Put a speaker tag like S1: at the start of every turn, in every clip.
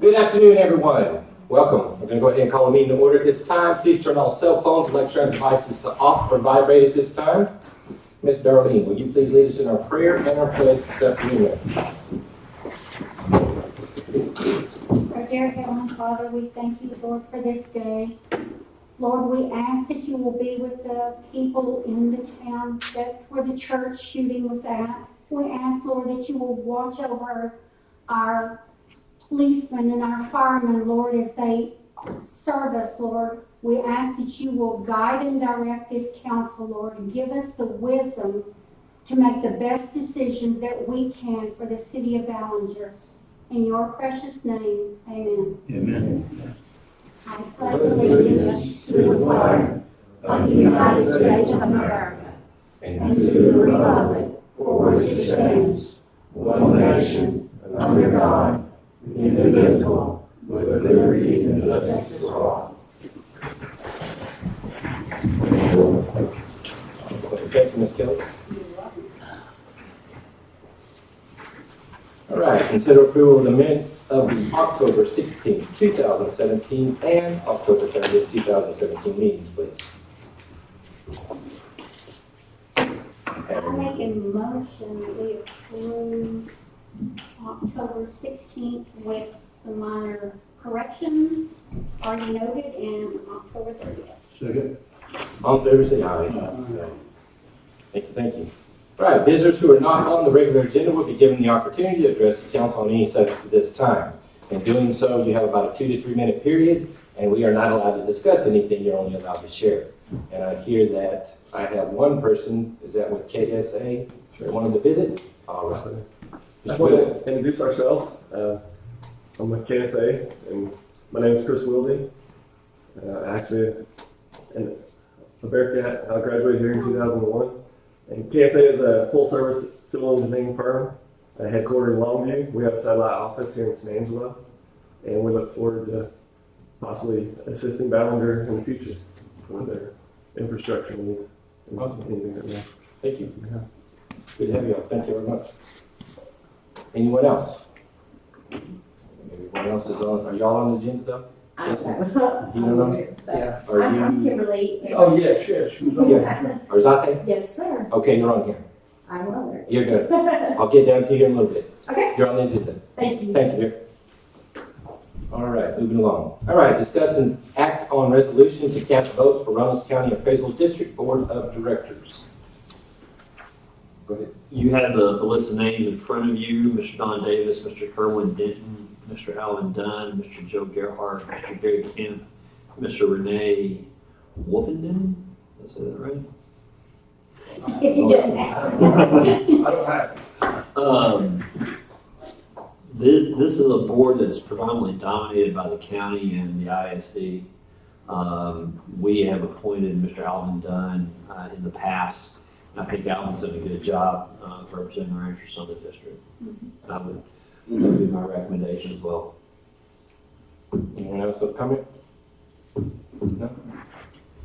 S1: Good afternoon, everyone. Welcome. We're going to go ahead and call the meeting to order at this time. Please turn all cell phones and electronic devices to off or vibrate at this time. Ms. Darlene, will you please lead us in our prayer and our pledge this afternoon?
S2: Our dear Heavenly Father, we thank you, Lord, for this day. Lord, we ask that you will be with the people in the town where the church shooting was at. We ask, Lord, that you will watch over our policemen and our firemen, Lord, as they serve us, Lord. We ask that you will guide and direct this council, Lord, and give us the wisdom to make the best decisions that we can for the city of Ballinger. In your precious name, amen.
S3: Amen.
S2: I pledge allegiance to the flag of the United States of America and to the republic for which it stands, one nation, under God, indivisible, with liberty and justice for all.
S1: Thank you, Ms. Kelly. All right, consider approval of the minutes of the October 16th, 2017 and October 30th, 2017 meetings, please.
S2: I make a motion that we approve October 16th with some minor corrections already noted and October 30th.
S3: Second.
S1: All in favor, say aye. Thank you, thank you. All right, visitors who are not on the regular agenda will be given the opportunity to address the council on any subject at this time. In doing so, you have about a 2 to 3 minute period, and we are not allowed to discuss anything. You're only allowed to share. And I hear that I have one person, is that with KSA, that wanted to visit? All right.
S4: I want to introduce ourselves. I'm with KSA, and my name is Chris Wilde. Actually, in a Bearcat, I graduated here in 2001. And KSA is a full-service civil engineering firm headquartered in Longview. We have a satellite office here in San Angelo, and we look forward to possibly assisting Ballinger in the future with their infrastructure needs.
S1: Awesome.
S4: Anything that we have.
S1: Thank you. Good to have you all. Thank you very much. Anyone else? Everyone else is on. Are y'all on the agenda though?
S5: I
S1: Yes,
S5: know.
S1: You don't know?
S5: Yeah.
S1: Are
S5: I'm
S1: you?
S5: Kimberly.
S3: Oh, yes, yes.
S1: Yeah. Arzate?
S5: Yes, sir.
S1: Okay, you're on here.
S5: I'm on there.
S1: You're good. I'll get down to you in a little bit.
S5: Okay.
S1: You're on the agenda.
S5: Thank you.
S1: Thank you, dear. All right, moving along. All right, discuss and act on resolution to cast votes for Runnels County Appraisal District Board of Directors. Go ahead.
S6: You have a list of names in front of you: Mr. Don Davis, Mr. Kerwin Denton, Mr. Alvin Dunn, Mr. Joe Gerhardt, Mr. Gary Kemp, Mr. Renee Wolfenden. Did I say that right?
S3: I don't have.
S6: This is a board that's predominantly dominated by the county and the ISD. We have appointed Mr. Alvin Dunn in the past. I think Alvin's done a good job representing our interests on the district. That would be my recommendation as well.
S1: Anyone else have a comment? No?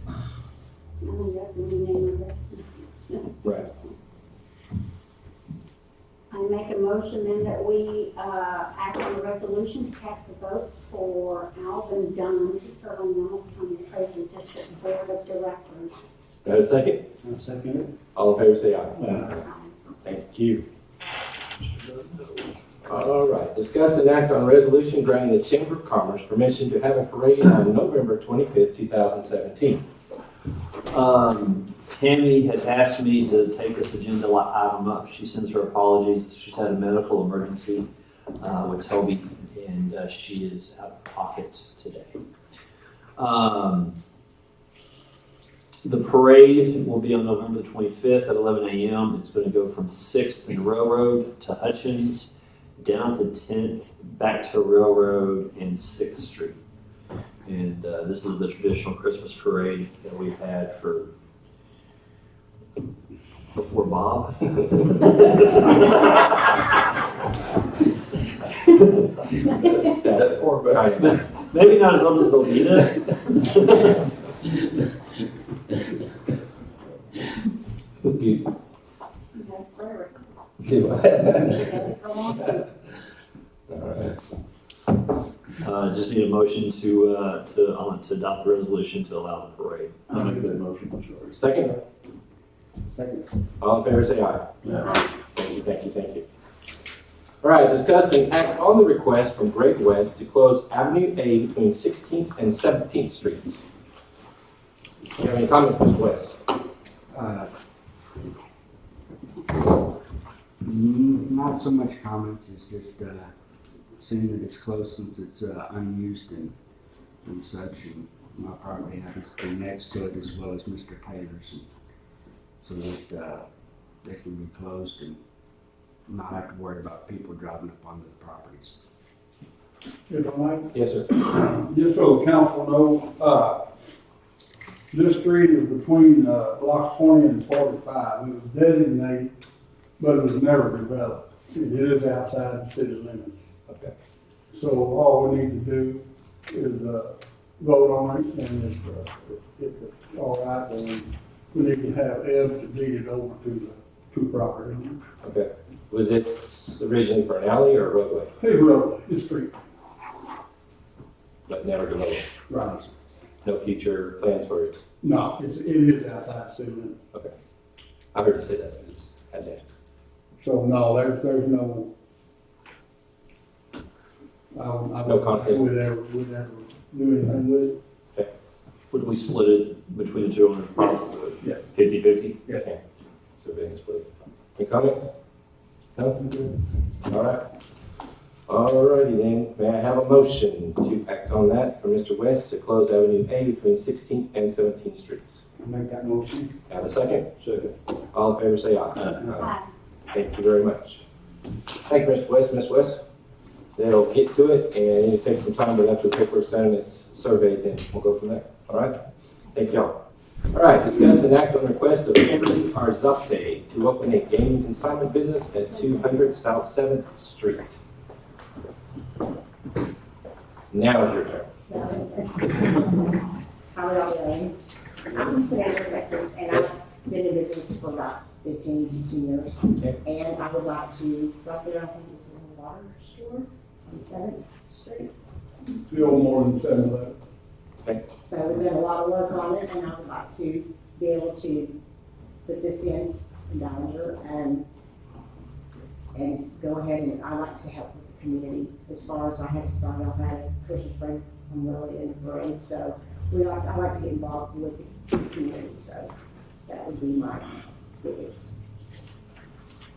S2: I think that's the name of it.
S1: Right.
S2: I make a motion then that we act on the resolution to cast the votes for Alvin Dunn to serve on the Runnels County Appraisal District Board of Directors.
S1: Got a second?
S3: I'll second it.
S1: All in favor, say aye. Thank you. All right, discuss and act on a resolution granting the Chamber of Commerce permission to have a parade on November 25th, 2017.
S6: Tammy had asked me to take this agenda item up. She sends her apologies. She's had a medical emergency with Toby, and she is out of pocket today. The parade will be on November the 25th at 11 a.m. It's going to go from 6th and Railroad to Hutchins, down to 10th, back to Railroad and 6th Street. And this is the traditional Christmas parade that we've had for before Bob.
S1: That's
S6: Maybe not as old as Bonita.
S1: Good.
S2: Okay, forever.
S1: Good.
S2: Okay, go on.
S1: All right.
S6: Just need a motion to adopt the resolution to allow the parade.
S5: I'll make that motion, I'm sorry.
S1: Second,
S5: Second.
S1: all in favor, say aye.
S5: Yeah.
S1: Thank you. All right, discussing act on the request from Greg West to close Avenue A between 16th and 17th Streets. Do you have any comments, Mr. West?
S7: Not so much comments, it's just seeing that it's close since it's unused and such, and my property happens to be next to it as well as Mr. Taylor's, and so that they can be closed and not have to worry about people driving up onto the properties.
S3: If I might,
S1: Yes, sir.
S3: just so the council knows, this street is between blocks 20 and 45. It was designated, but it was never developed. It is outside the city limits.
S1: Okay.
S3: So all we need to do is vote on it, and if it's all right, then we need to have Eb to deed it over to the two property owners.
S1: Okay. Was this originally for an alley or a roadway,
S3: His road, his street,
S1: but never developed?
S3: right.
S1: No future plans for it?
S3: No, it is outside the city limits.
S1: Okay. I heard you say that, so I just had that.
S3: So no, there's no. I
S1: No conflict.
S3: would ever do anything with it.
S6: Would we split it between the two owners, probably?
S3: Yeah.
S6: 50-50?
S1: Okay. So being split. Any comments? No? All right. All righty then. May I have a motion to act on that for Mr. West to close Avenue A between 16th and 17th Streets?
S7: I'll make that motion.
S1: Have a second?
S5: Second.
S1: All in favor say aye.
S2: Aye.
S1: Thank you very much. Thank you, Mr. West. Ms. West, they'll get to it, and it'll take some time, but after the paperwork's done and it's surveyed, then we'll go from there. All right? Thank y'all. All right, discuss and act on the request of Kimberly Arzate to open a gaming consignment business at 200 South 7th Street. Now is your turn.
S8: How are y'all doing? I'm from Savannah, Texas, and I've been in business for about 15, 16 years.
S1: Okay.
S8: And I would like to, right there, I think it's a water store on 7th Street.
S3: Still more than 7-Eleven.
S8: So we've done a lot of work on it, and I would like to be able to put this in Ballinger and go ahead, and I like to help with the community. As far as I had to start off at Christmas break, I'm really into parade, so I like to get involved with the community, so that would be my biggest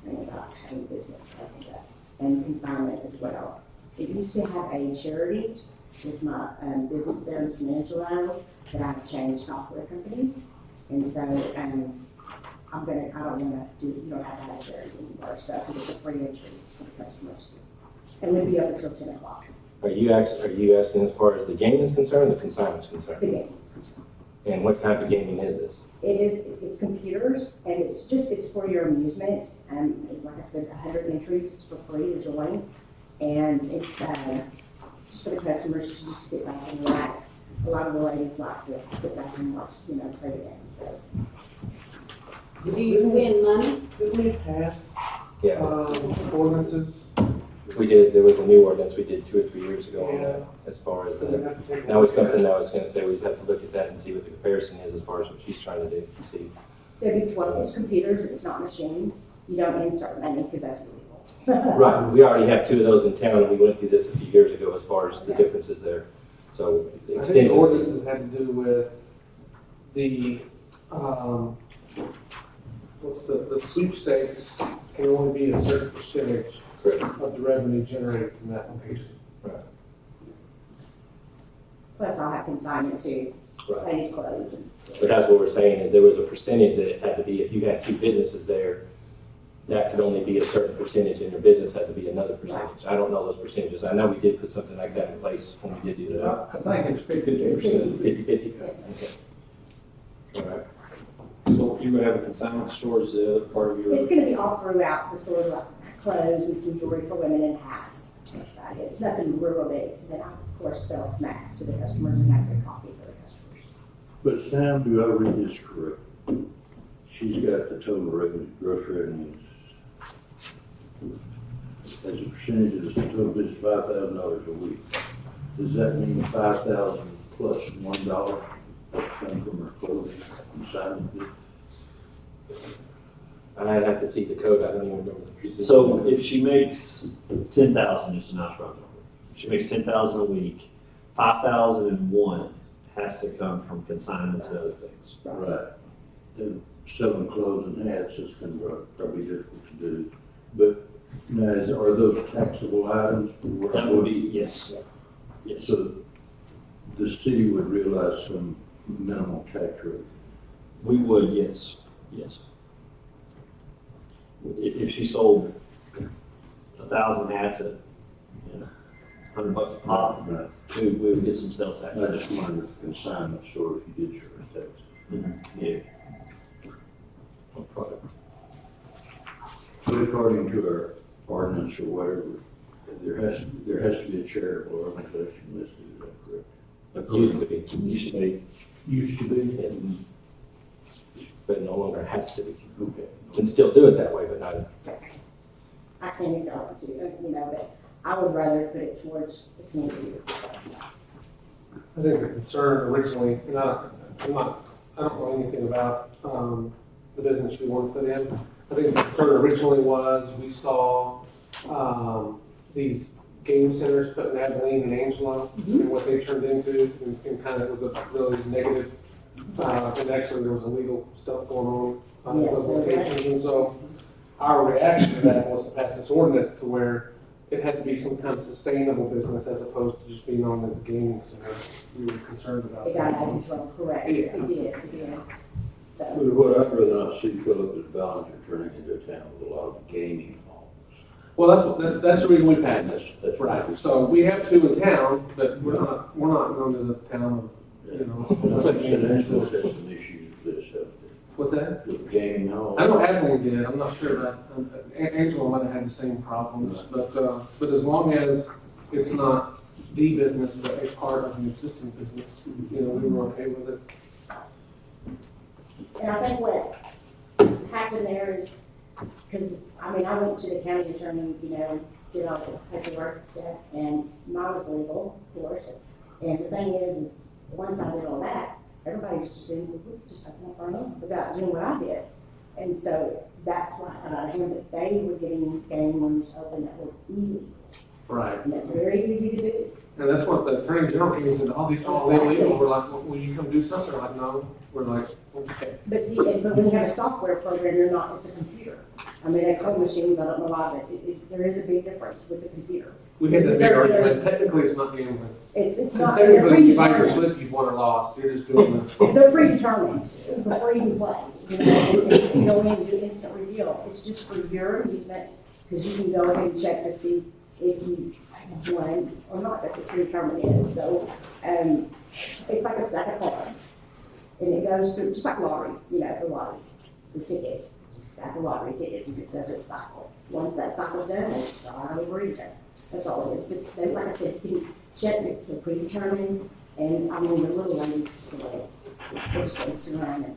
S8: thing about having business, I think that, and consignment as well. It used to have a charity with my business there in San Angelo, but I've changed software companies, and so I don't want to you don't have to have a charity anymore, so it's a free entry for the customers. And we'll be up until 10 o'clock.
S1: Are you asking as far as the gaming is concerned, or the consignment is concerned?
S8: The game is concerned.
S1: And what type of gaming is this?
S8: It's computers, and it's for your amusement, and like I said, 100 entries, it's for free to join, and it's just for the customers to just sit back and relax. A lot of the ladies like to sit back and watch, play the game, so.
S9: Do you win money? Did we pass
S1: Yeah,
S9: ordinances?
S1: we did. There was a new ordinance we did 2 or 3 years ago on that, as far as the. Now it's something I was gonna say, we just have to look at that and see what the comparison is as far as what she's trying to do, see.
S8: There'd be 12, it's computers, it's not machines. You don't insert money because that's illegal.
S1: Right, we already have 2 of those in town, and we went through this a few years ago as far as the differences there. So
S9: I think the
S1: extended.
S9: ordinances had to do with the, the sweepstakes can only be a certain percentage
S1: Correct.
S9: of the revenue generated from that location.
S1: Right.
S8: Plus I'll have consignment too,
S1: Right.
S8: ladies' clothes.
S1: But that's what we're saying, is there was a percentage that it had to be, if you had 2 businesses there, that could only be a certain percentage, and your business had to be another percentage. I don't know those percentages. I know we did put something like that in place when we did do that.
S3: I think it's 50%.
S1: 50/50?
S8: Yes, sir.
S1: Okay. All right.
S6: So you're gonna have a consignment store as the other part of your.
S8: It's gonna be all throughout the store, like clothes and some jewelry for women and hats. That's about it. It's nothing real big. And then I, of course, sell snacks to the customers and have their coffee for the customers.
S5: But Sam, do I read this correct? She's got the total revenue, gross revenues. As a percentage of the total business, $5,000 a week. Does that mean 5,000 plus $1 that's come from her clothing consignment?
S1: I'd have to see the code, I don't even remember.
S6: So if she makes 10,000, just a nice round number. If she makes 10,000 a week, 5,001 has to come from consignments and other things.
S5: Right. And selling clothes and hats is going to probably difficult to do. But now, are those taxable items?
S6: That would be, yes. Yes.
S5: So the city would realize some minimal tax rate.
S6: We would, yes, yes. If she sold 1,000 hats at, $100 a pop,
S5: Right.
S6: we would get some sales tax.
S5: I just wondered if consignment store, if you did charge tax.
S6: Yeah.
S1: What product?
S5: But according to our ordinance or whatever, there has to be a charitable organization listed, is that correct?
S1: Used to be.
S6: Used to be.
S5: Used to be?
S1: Yes. But no longer has to be.
S5: Okay.
S1: Can still do it that way, but not.
S8: I can't even go into, but I would rather put it towards the community.
S9: I think the concern originally, and I don't know anything about, the business we want to put in. I think the concern originally was we saw, these game centers putting Abilene and Angelo and what they turned into, and kind of was a really negative, and actually there was illegal stuff going on
S8: Yes,
S9: those
S8: there was.
S9: locations. And so our reaction to that was to pass this ordinance to where it had to be some kind of sustainable business as opposed to just being on as a gaming center. We were concerned about
S8: It got
S9: that.
S8: out of control, correct,
S9: Yeah.
S8: it did. So,
S5: What I'd rather not see, Philip, is Ballinger turning into a town with a lot of gaming halls.
S9: Well, that's the reason we passed
S5: And
S9: it.
S5: that's
S9: Right, so we have two in town, but we're not known as a town of,
S5: And I think Residential has some issues with this,
S9: what's that?
S5: with gaming halls.
S9: I know Abilene did, I'm not sure about, Angela might have had the same problems, but as long as it's not the business, but a part of an existing business, we were okay with it.
S8: and I think what happened there is, because, I went to the county attorney, did all the paperwork and stuff, and mine was legal, of course. And the thing is once I did all that, everybody just assumed, well, we could just open up our own without doing what I did. And so that's why I got out of hand, that they were getting game rooms open that were illegal.
S9: Right.
S8: And that's very easy to do.
S9: And that's what the attorney general came and said, all these are all illegal, we're like, well, will you come do something? Like, no, we're like, okay.
S8: But see, but when you have a software program, it's a computer. They call machines, I don't know why, but there is a big difference with the computer.
S9: We had that big argument, technically it's not gambling.
S8: It's not, they're
S9: Technically, if you buy your
S8: predetermined.
S9: slip, you've won or lost, you're just doing the.
S8: They're predetermined before you can play. You go in and do instant reveal. It's just for your amusement, because you can go ahead and check to see if you won or not. That's what predetermined is. So, it's like a stack of cards. And it goes through, just like lottery, the lottery, the tickets. It's a stack of lottery tickets, and it does its cycle. Once that cycle's done, they start over again. That's all it is. But then, like I said, you can check the predetermined, and the little ladies just they just like sit around and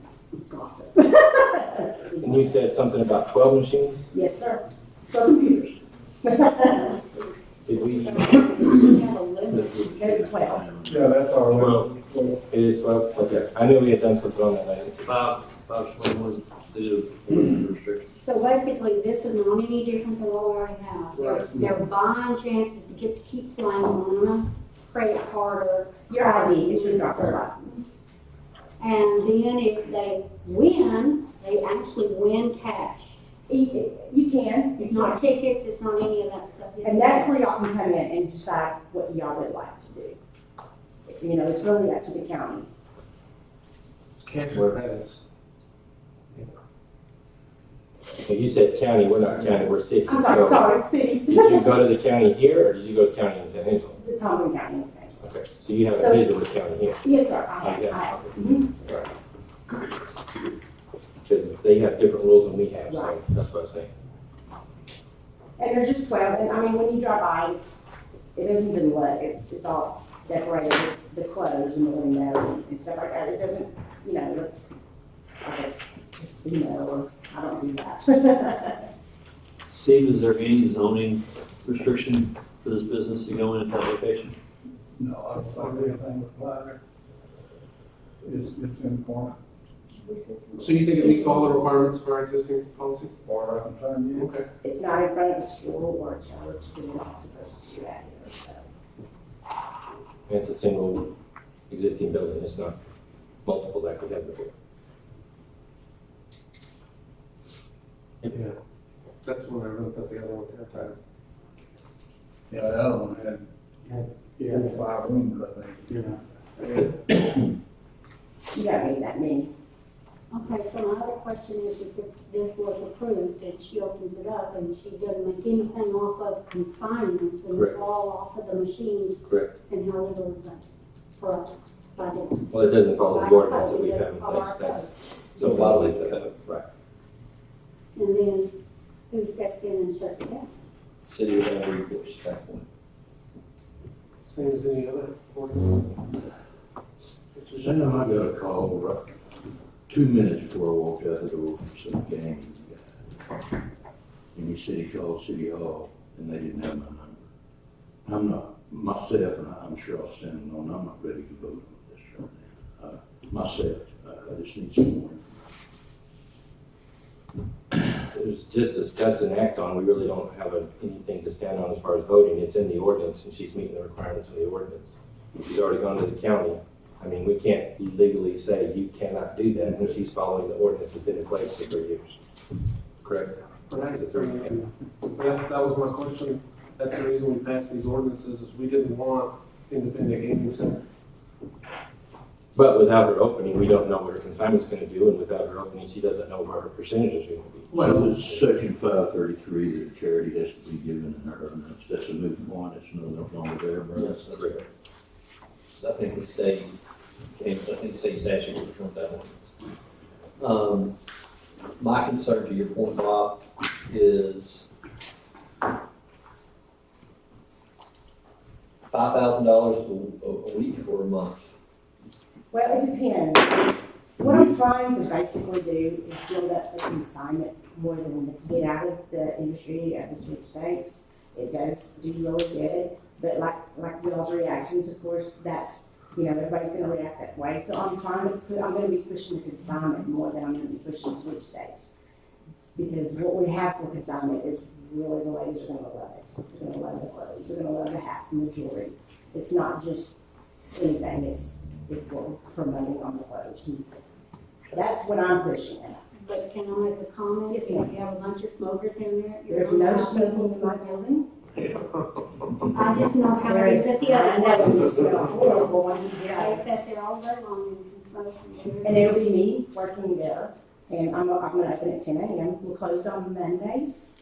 S8: gossip.
S1: And you said something about 12 machines?
S8: Yes, sir. So computers.
S1: Did we,
S8: We have a limit. There's 12.
S3: Yeah, that's our limit.
S1: it is 12? Okay. I knew we had done something on that, I didn't see.
S6: 521 is restriction.
S2: So basically, this is not any different than what we already have. They're buying chances to get to keep playing on a credit card or.
S8: Your ID is your driver's license.
S2: And then if they win, they actually win cash.
S8: You can.
S2: It's not tickets, it's not any of that stuff. It's
S8: And that's where y'all can come in and decide what y'all would like to do. It's really up to the county.
S9: Cash or credits.
S1: Well, you said county, we're not county, we're city.
S8: I'm
S1: So
S8: sorry, city.
S1: did you go to the county here, or did you go to county in San Angelo?
S8: The Tongan County is next.
S1: Okay, so you haven't visited the county here?
S8: Yes, sir, I have.
S1: Yeah.
S8: Mhm.
S1: Because they have different rules than we have, so
S8: Right.
S1: that's what I'm saying.
S8: And there's just 12, and when you drive by, it isn't even lit, it's all decorated with the clothes and the window and stuff like that. It doesn't, look like a casino, or I don't do that.
S6: Steve, is there any zoning restriction for this business to go in at that location?
S3: No, I don't think anything with ladder. It's important.
S9: So you think it meets all the requirements of our existing policy?
S3: Far as I'm concerned, yeah.
S9: Okay.
S8: It's not in front of a school or a church, because we're not supposed to do that here, so.
S1: It's a single existing building, it's not multiple like we had before.
S9: Yeah. That's when I wrote that the other one had title.
S3: Yeah, the other one had 4 or 5 rooms, I think, you know.
S8: You don't need that many.
S2: Okay, so my other question is if this was approved and she opens it up and she doesn't make anything off of consignments and
S1: Correct.
S2: it's all off of the machines,
S1: Correct.
S2: then how legal is that for us by this?
S1: Well, it doesn't follow the ordinance that we have in place, that's, so why would it, right.
S2: And then who steps in and shuts it down?
S6: City would have recourse at that point.
S9: Same as any other ordinance.
S5: Sam, I got a call right 2 minutes before I walked out the door from some gang guy. And he said he called City Hall and they didn't have my number. I'm not, myself, and I'm sure I'll stand alone, I'm not ready to vote on this right now. Myself, I just need some more.
S1: It was just discussed and act on, we really don't have anything to stand on as far as voting, it's in the ordinance, and she's meeting the requirements of the ordinance. She's already gone to the county, I mean, we can't legally say you cannot do that when she's following the ordinance that's been in place for 3 years. Correct?
S9: Right.
S1: Is it 3 years?
S9: That was my question. That's the reason we passed these ordinances, is we didn't want independent gaming center.
S1: But without her opening, we don't know what her consignment's gonna do, and without her opening, she doesn't know where her percentages are gonna be.
S5: Well, it's section 533 that a charity has to be given in their ordinance. That's a moot point. It's no longer there, bro.
S6: Yes, that's correct. So I think the state, I think the state statute will trump that ordinance. My concern to your point, Bob, is $5,000 a week or a month.
S8: Well, it depends. What I'm trying to basically do is build up the consignment more than get out of the industry of the sweepstakes. It does do really good, but like y'all's reactions, of course, that's, you know, everybody's gonna react that way. So I'm gonna be pushing the consignment more than I'm gonna be pushing the sweepstakes. Because what we have for consignment is really, the ladies are gonna love it. They're gonna love the clothes, they're gonna love the hats and the jewelry. It's not just anything, it's we're promoting on the clothes. That's what I'm pushing at.
S2: But can I make a comment?
S8: Yes,
S2: If
S8: ma'am.
S2: you have a bunch of smokers in there. you're
S8: There's
S2: gonna
S8: no
S2: have
S8: smoking in my building.
S2: I just know how it is at the
S8: I know
S2: other
S8: you
S2: ones.
S8: smell horrible when you get
S2: They
S8: out.
S2: sit there all day long and can smoke.
S8: And it'll be me working there, and I'm gonna open at 10 a.m. We're closed on Mondays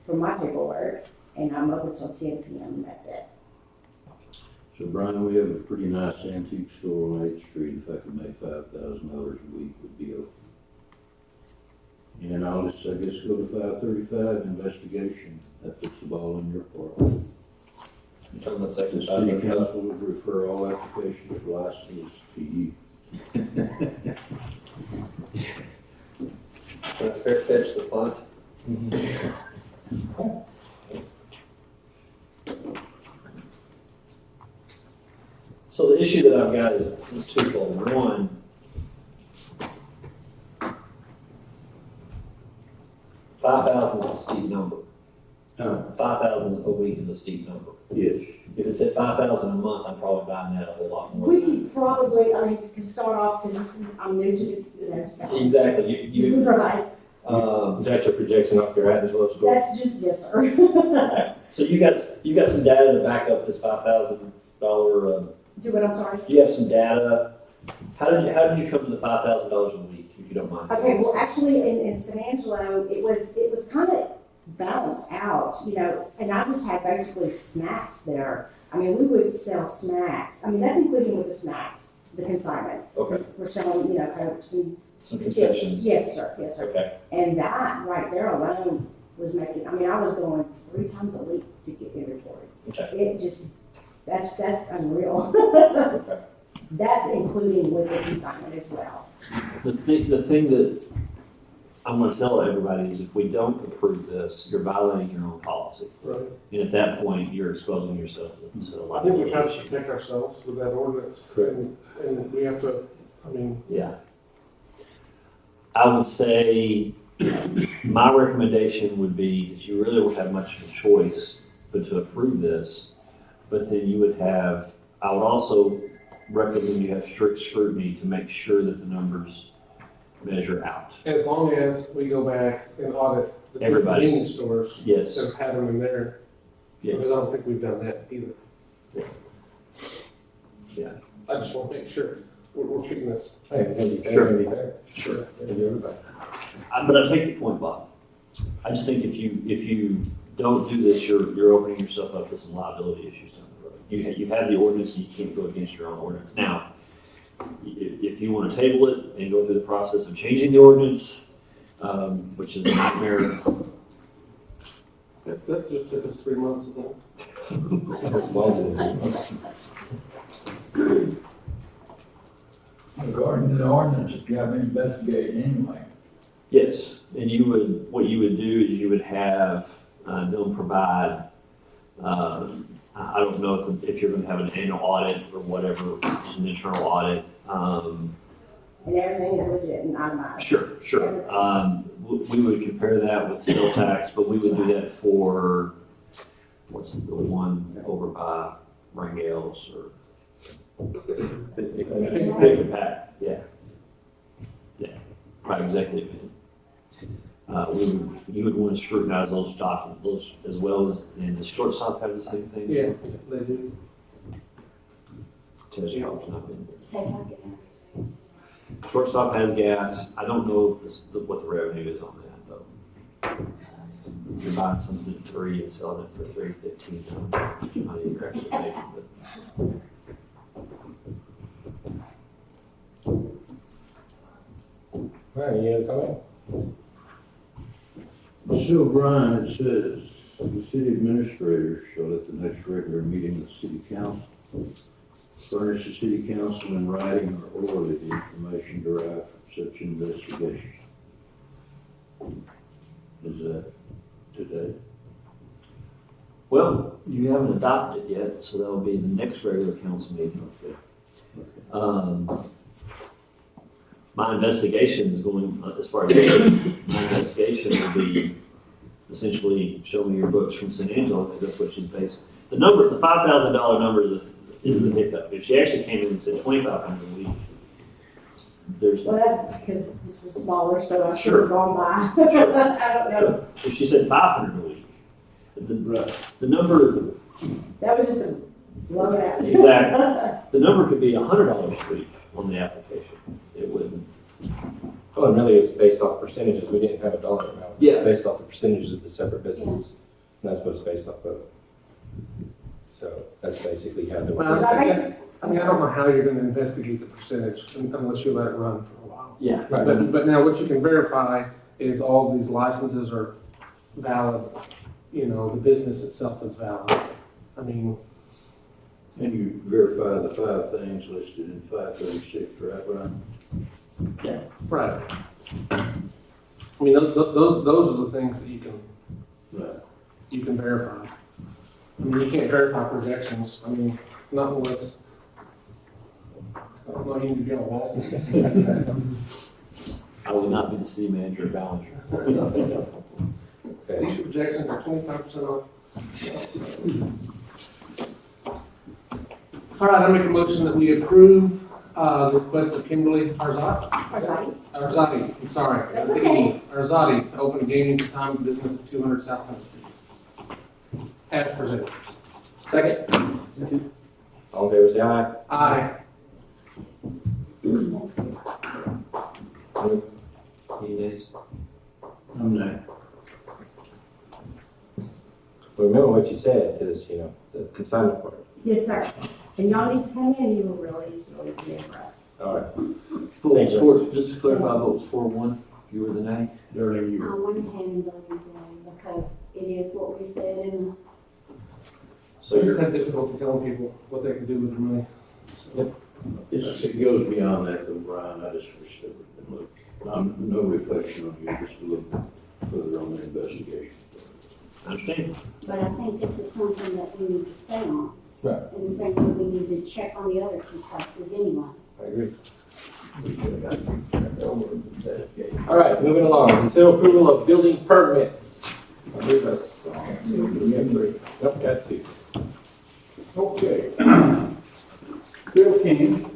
S8: for my paperwork, and I'm open till 10 p.m. and that's it.
S5: So Brian, we have a pretty nice antique store on 8th Street. If I could make $5,000 a week, would be okay. And I'll just, I guess, go to 535 investigation. That puts the ball in your court.
S6: You're talking about section
S5: The city
S6: 5.
S5: council would refer all applications for licenses to you.
S6: Can I fair catch the punt? So the issue that I've got is twofold. One, $5,000 is a steep number. 5,000 a week is a steep number.
S5: Yes.
S6: If it said 5,000 a month, I'm probably buying that a whole lot more.
S8: We
S6: than
S8: could probably, I mean, to start off, because I'm new to the,
S6: that. Exactly. You,
S8: Right,
S1: Is that your projection off your Angelo score?
S8: that's just, yes, sir.
S6: so you got some data to back up this $5,000.
S8: Do what, I'm sorry?
S6: You have some data. How did you come to the $5,000 a week, if you don't mind?
S8: Okay, well, actually, in San Angelo, it was kind of balanced out, you know, and I just had basically snacks there. I mean, we would sell snacks. I mean, that's including with the snacks, the consignment.
S6: Okay.
S8: We're selling, you know, Cokes and
S6: Some
S8: chips.
S6: concessions.
S8: Yes, sir, yes, sir.
S6: Okay.
S8: And that right there alone was making, I mean, I was going 3 times a week to get inventory.
S6: Okay.
S8: It just, that's unreal.
S6: Okay.
S8: That's including with the consignment as well.
S6: The thing that I'm gonna tell everybody is if we don't approve this, you're violating your own policy.
S9: Right.
S6: And at that point, you're exposing yourself to a
S9: I
S6: lot
S9: think
S6: of
S9: we have to
S6: litigation.
S9: protect ourselves with that ordinance.
S1: Correct.
S9: And we have to, I mean,
S6: Yeah. I would say, my recommendation would be that you really don't have much of a choice but to approve this. But then you would have, I would also recommend you have strict scrutiny to make sure that the numbers measure out.
S9: as long as we go back and audit the two
S6: Everybody.
S9: convenience stores
S6: Yes,
S9: that have them in there,
S6: yes,
S9: because I don't think we've done that either.
S6: yeah,
S9: I just want to make sure we're treating this.
S1: Hey, it's gonna be fair,
S6: Sure.
S1: it's gonna be fair.
S6: sure.
S1: It'll be everybody.
S6: But I take your point, Bob. I just think if you don't do this, you're opening yourself up to some liability issues down the road. You have the ordinance and you can't go against your own ordinance. Now, if you want to table it and go through the process of changing the ordinance, which is a nightmare.
S9: That just took us 3 months, I think.
S1: Well,
S5: Regarding the ordinance, you have to investigate anyway.
S6: Yes, and what you would do is you would have them provide, I don't know if you're gonna have an annual audit or whatever, just an internal audit.
S8: And everything is legit and itemized.
S6: Sure. We would compare that with sales tax, but we would do that for, what's the one over by Rangels or Pick and Pack, yeah. Yeah, right, executive. You would want to scrutinize those documents, those as well as, and the shortstop have the same thing?
S9: Yeah, they do.
S6: Tells you how it's not been.
S2: Take out gas.
S6: Shortstop has gas. I don't know what the revenue is on that, though. If you're buying something at $3 and selling it for $3.15, I don't know how much money you're actually making, but.
S1: all right, any other comment?
S5: So Brian, it says, the city administrator shall at the next regular meeting of the city council furnish the city council in writing or orally the information derived from such investigation. Is that today?
S6: Well, you haven't adopted it yet, so that'll be the next regular council meeting. My investigation is going, as far as my investigation will be essentially show me your books from St. Angelo, because that's what she's based. The $5,000 number is the hiccup. If she actually came in and said $2,500 a week, there's.
S8: Well, that, because this was smaller, so I should
S6: Sure.
S8: have gone by. I don't know.
S6: If she said $500 a week, the number,
S8: That was just a blow it out.
S6: exactly, the number could be $100 a week on the application. It wouldn't.
S1: Well, and really it's based off percentages. We didn't have a dollar amount.
S6: Yeah.
S1: It's based off the percentages of the separate businesses. And that's what it's based off of. So that's basically how the.
S9: Well, I don't know how you're gonna investigate the percentage unless you let it run for a while.
S6: Yeah.
S1: Right.
S9: But now what you can verify is all these licenses are valid, you know, the business itself is valid. I mean,
S5: And you verify the 5 things listed in 536, right, Brian?
S9: right. I mean, those are the things that
S5: Right.
S9: you can verify. I mean, you can't verify projections, I mean, not unless, I don't know, you need to be on Wall Street.
S6: I would not be the city manager of Ballinger.
S1: Okay.
S9: These projections are 25% off. All right, I make a motion that we approve, the request of Kimberly Arzate. Arzate, I'm sorry.
S8: That's okay.
S9: Arzate to open a gaming consignment business at 200 South Center Street. As presented.
S1: Second. All in favor, say aye.
S9: Aye.
S6: Any days?
S5: I'm not.
S1: Remember what you said to this, the consignment part.
S8: Yes, sir. And y'all need to come in, you will really be impressed.
S1: All right.
S6: Vote
S1: Thanks,
S6: was four, just to clarify, vote was 4-1. You were the nay?
S5: Darling,
S2: I
S5: you.
S2: want to handle it because it is what we said in
S9: So I just have difficulty telling people what they can do with their money. So,
S5: It goes beyond that though, Brian. I just wish there would have been No reflection on here, just a little bit further on the investigation.
S6: I understand.
S2: But I think this is something that we need to stay on.
S1: Right.
S2: And the same thing, we need to check on the other two places anyway.
S1: I agree.
S5: We could have gotten turned over to the investigation.
S1: All right, moving along. Consider approval of building permits. I believe that's two. We have three. Nope, got two.
S3: Okay. Bill King,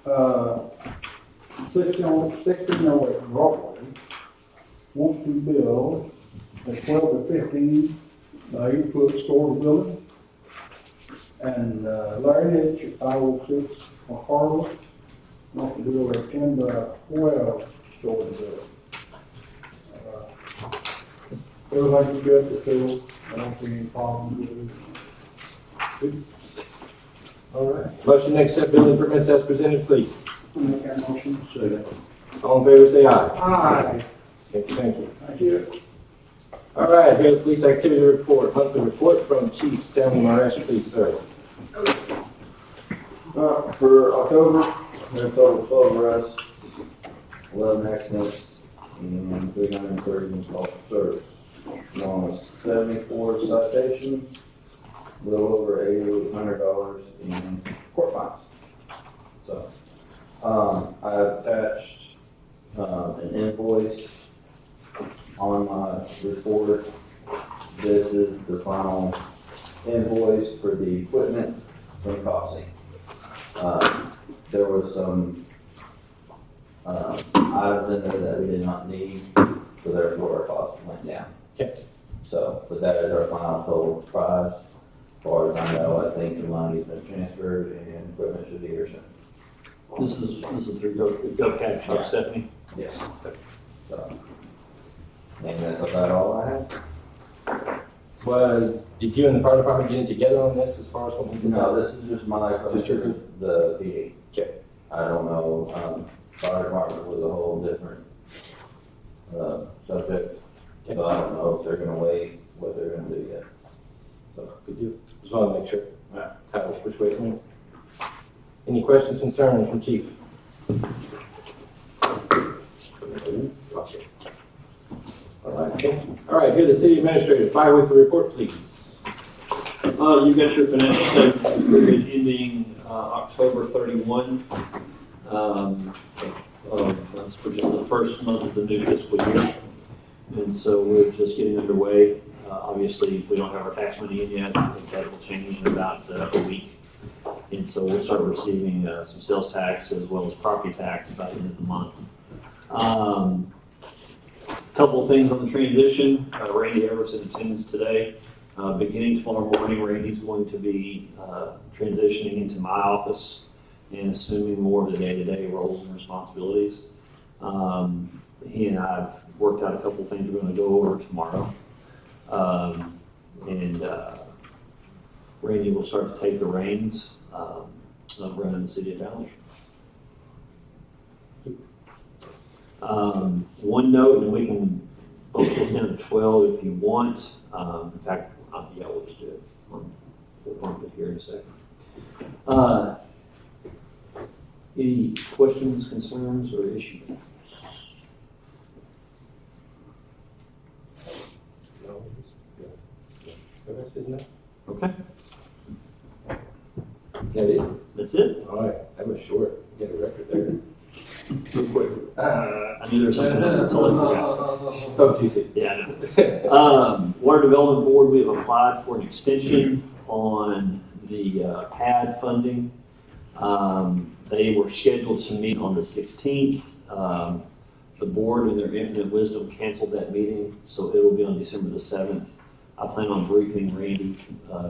S3: 1608 Broadway, wants to build a 12 to 15 by 8 foot storage building. And Larry Hitch at 506 Harvard wants to build a 10 by 12 storage building. Everything's good to fill. I don't see any problems with it.
S1: All right. Motion to accept building permits as presented, please.
S3: I'll make that motion.
S5: Second.
S1: All in favor, say aye.
S9: Aye.
S1: Okay, thank you.
S3: Thank you.
S1: All right, here's the police activity report, monthly report from Chief Stanley Maresch, please, sir.
S10: For October, we have total 12 arrests, 11 accidents, and 330 calls for service. Along with 74 citations, a little over $8,800 in court fines. So, I've attached an invoice on my report. This is the final invoice for the equipment from Cossing. There was some items in there that we did not need, so therefore our cost went down.
S1: Okay.
S10: So, but that is our final total price. As far as I know, I think the money's been transferred and equipment should be here soon.
S6: This is through Go Cat Shop, Stephanie.
S10: Yes. So, and that's about all I have.
S1: Did you and the fire department get together on this as far as what we did?
S10: No, this is just my,
S1: Just your-
S10: the PD.
S1: Okay.
S10: I don't know, fire department was a whole different, subject. So I don't know if they're gonna wait, what they're gonna do yet. So,
S1: Good deal. Just want to make sure.
S10: Yeah.
S1: Which way it's going. Any questions, concerns from Chief? All right, thank you. All right, here the city administrator, bi-weekly report, please.
S6: You've got your financial statement period ending October 31. That's which is the first month of the new fiscal year. And so we're just getting underway. Obviously, we don't have our tax money in yet. I think that will change in about a week. And so we'll start receiving some sales tax as well as property tax by the end of the month. Couple of things on the transition. Randy Everett's in attendance today. Beginning tomorrow morning, Randy's going to be transitioning into my office and assuming more of the day-to-day roles and responsibilities. He and I have worked out a couple of things we're going to go over tomorrow. Randy will start to take the reins of running the city of Ballinger. One note, and we can bump this down to 12 if you want. In fact, yeah, we'll just do it. We'll bump it here in a second. Any questions, concerns, or issues?
S1: No. The rest is no.
S6: Okay,
S1: That it?
S6: that's it.
S1: All right, that was short. You got a record there.
S6: Real quick. I knew there was something else. I totally forgot.
S1: Spoke too soon.
S6: Yeah, I know. Water Development Board, we have applied for an extension on the pad funding. They were scheduled to meet on the 16th. The board, in their infinite wisdom, canceled that meeting, so it will be on December the 7th. I plan on briefing Randy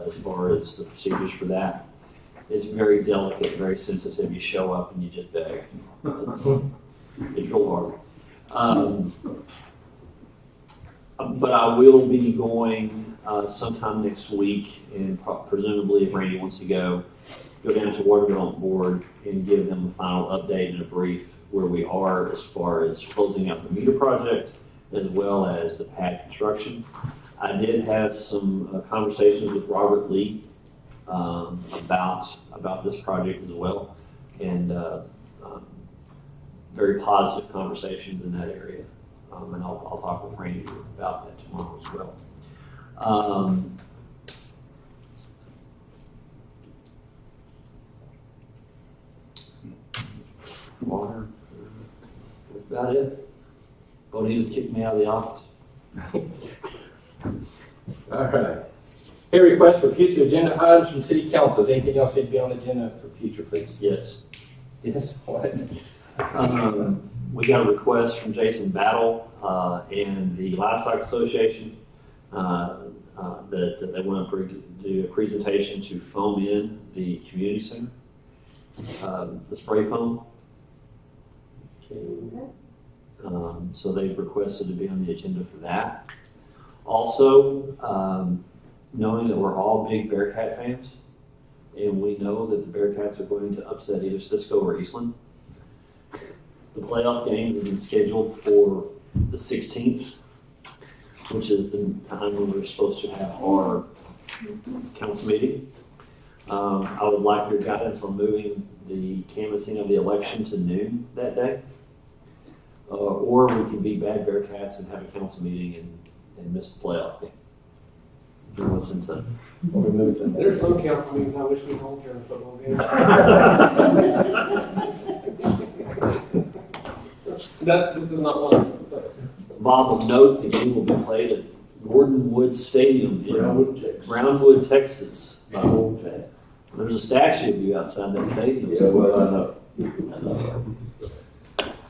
S6: as far as the procedures for that. It's very delicate, very sensitive. You show up and you just beg. It's real hard. But I will be going sometime next week, and presumably if Randy wants to go down to Water Development Board and give them a final update and a brief where we are as far as closing out the meter project as well as the pad construction. I did have some conversations with Robert Lee about this project as well, and very positive conversations in that area. And I'll talk with Randy about that tomorrow as well. Water. That's about it. Bonita's kicked me out of the office.
S1: All right. Here, request for future agenda items from city councils. Anything else need to be on the agenda for future, please?
S6: Yes.
S1: Yes, what?
S6: We got a request from Jason Battle and the Livestock Association that they want to do a presentation to foam in the community center, the spray foam. So they've requested to be on the agenda for that. Also, knowing that we're all big Bearcat fans, and we know that the Bearcats are going to upset either Cisco or Eastland, the playoff game has been scheduled for the 16th, which is the time when we're supposed to have our council meeting. I would like your guidance on moving the canvassing of the election to noon that day. Or we can be bad Bearcats and have a council meeting and miss the playoff game. And listen to.
S1: Or we move it to the
S9: There's some council meetings I wish we hold during football games. This is not one.
S6: Bob will note the game will be played at Gordon Woods Stadium in
S5: Brownwood, Texas.
S6: Brownwood, Texas.
S5: My hometown.
S6: There's a statue of you outside that stadium.
S5: Yeah, well, I know.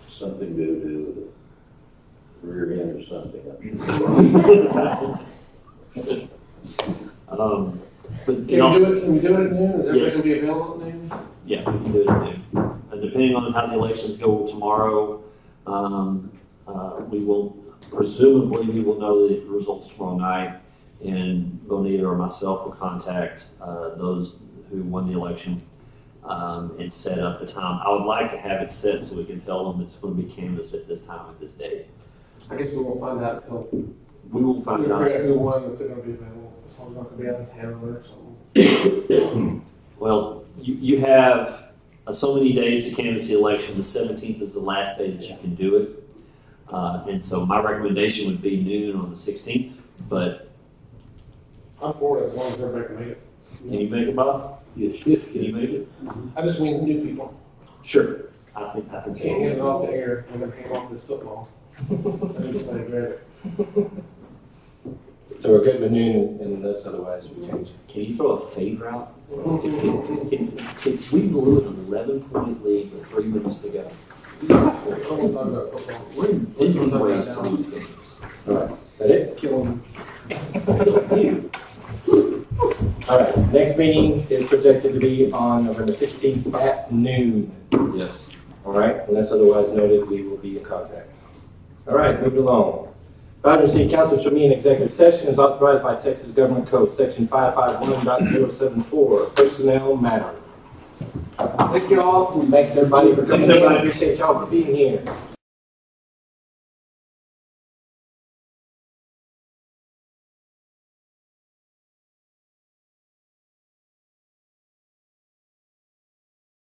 S5: Something to do with the rear end or something.
S6: But
S9: Can we do it at noon? Is everybody
S6: Yes.
S9: gonna be available at noon?
S6: yeah, we can do it at noon. And depending on how the elections go tomorrow, we will presumably know the results tomorrow night, and Bonita or myself will contact those who won the election and set up the time. I would like to have it set so we can tell them it's going to be canvassed at this time, at this date.
S9: I guess we won't find out until
S6: We will
S9: we
S6: find
S9: figure
S6: out.
S9: out who won, if they're gonna be available. If I'm not gonna be out of town or something.
S6: Well, you have so many days to canvass the election. The 17th is the last day that you can do it. And so my recommendation would be noon on the 16th, but
S9: I'm for it as long as everybody can make it.
S6: can you make it, Bob?
S5: Yes, yes,
S6: Can you make it?
S9: I just mean new people.
S6: Sure. I think
S9: Can't hand it off the air and then hand off this football. I need somebody to grab it.
S1: So we're good with noon unless otherwise we change it.
S6: Can you throw a fade route? We blew an 11-point lead with 3 minutes to go.
S9: I don't want to talk about football.
S6: We're inventing ways to lose games.
S1: All right, that it?
S9: Kill them.
S6: You.
S1: All right, next meeting is projected to be on November 16th at noon.
S6: Yes.
S1: All right, unless otherwise noted, we will be in contact. All right, moving along. Ballinger City Council shall meet in executive session as authorized by Texas Government Code, Section 551.074, personnel matter.
S9: Thank you all.
S1: Thanks, everybody, for coming in. I appreciate y'all for being here.